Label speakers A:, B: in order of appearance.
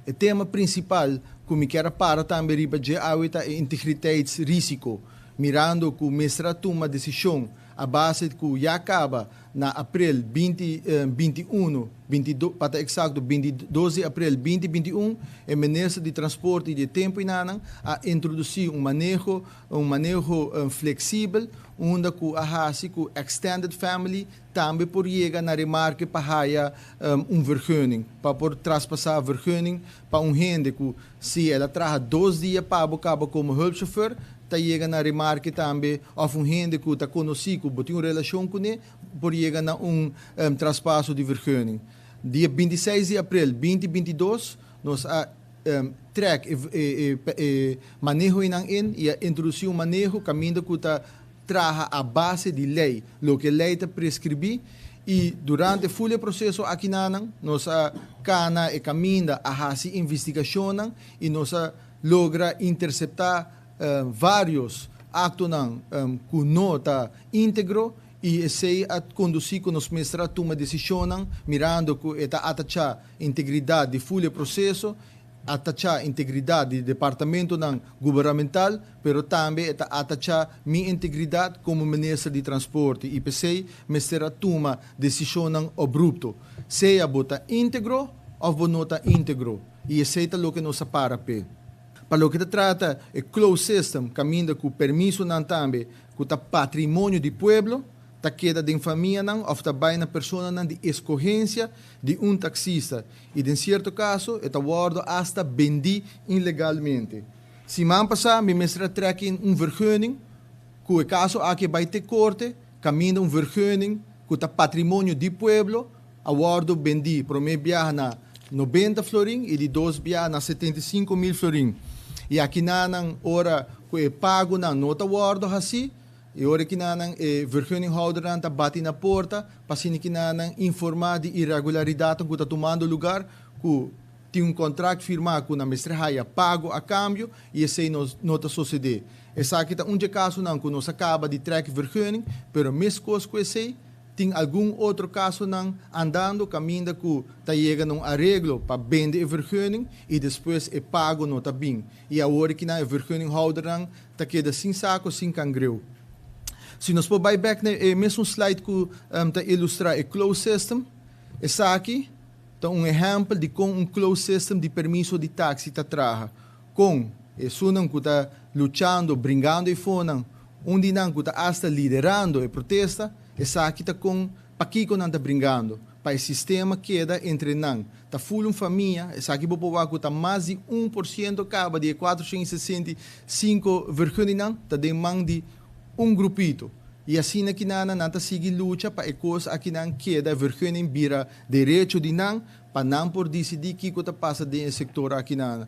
A: O tema principal que me quero para também riba de awita é integriteitsrisiko, mirando que o mestra toma decisão a base que já acaba na abril 2021, 22, para exato 12 de abril 2021, o Ministério de Transporte e de Tempo inanang a introduzir um manejo flexível, onde que a extended family também por chegar na remarque para vergunning, para por traspassar a vergunning para gente que se ela traz 2 dias para cabo como hulpchauffeur, tá chega na remarque também of gente que tá conhecido, que tem uma relação com ele, por chegar na traspasso de vergunning. Dia 26 de abril 2022, nós track manejo e introduzir manejo caminho que tá traga a base de lei, lo que a lei te prescrevi, e durante o full processo aqui nós cana e caminha a fazer investigação e nós logra interceptar vários atos que não está íntegro e sei a conduzir com os mestres toma decisão mirando que está atachar integridade de full processo, atachar integridade do departamento governamental, pero também está atachar minha integridade como ministro de transporte e pensei mestra toma decisão abrupto, seja bota íntegro ou não está íntegro e aceita o que nos separa pe. Para o que trata é closed system, caminho com permisso também, que está patrimônio do pueblo, ta queda de família ou também na pessoa de escorrência de taxista e em certo caso está guardo hasta vendi ilegalmente. Se man passar me mestra tracking vergunning, que o caso aqui vai ter corte, caminho vergunning que está patrimônio do pueblo, a guardo vendi, para mim viaja na 90 florin e de 2 viaja na 75.000 florin. E aqui na hora que é pago na nota guardo assim, e ora que nanang vergunninghouder está bati na porta, para que nanang informar de irregularidade que está tomando lugar, que tem contrato firmado com a mestre pago a câmbio e esse não está suceder. Essa aqui está caso não que nós acaba de track vergunning, pero mesmo coisa que esse tem algum outro caso não andando caminho que está chegando um arreglo para vender a vergunning e depois é pago não está bem. E a hora que na vergunninghouder está queda sem saco, sem cangreu. Se nós for back na mesmo slide que está ilustrar o closed system, essa aqui está exemplo de como closed system de permisso de táxi está traga. Com sunang que está lutando, brincando e fona, onde não que está hasta liderando a protesta, essa aqui está com paquico não está brincando. Para o sistema queda entre não. Está full família, essa aqui vou provar que está mais de 1% acaba de 465 vergonha não, está de mão de grupito. E assim aqui na nanta sigue luta para coisa aqui na queda vergonha vira direito de não para não por decidir que está passa dentro do setor aqui na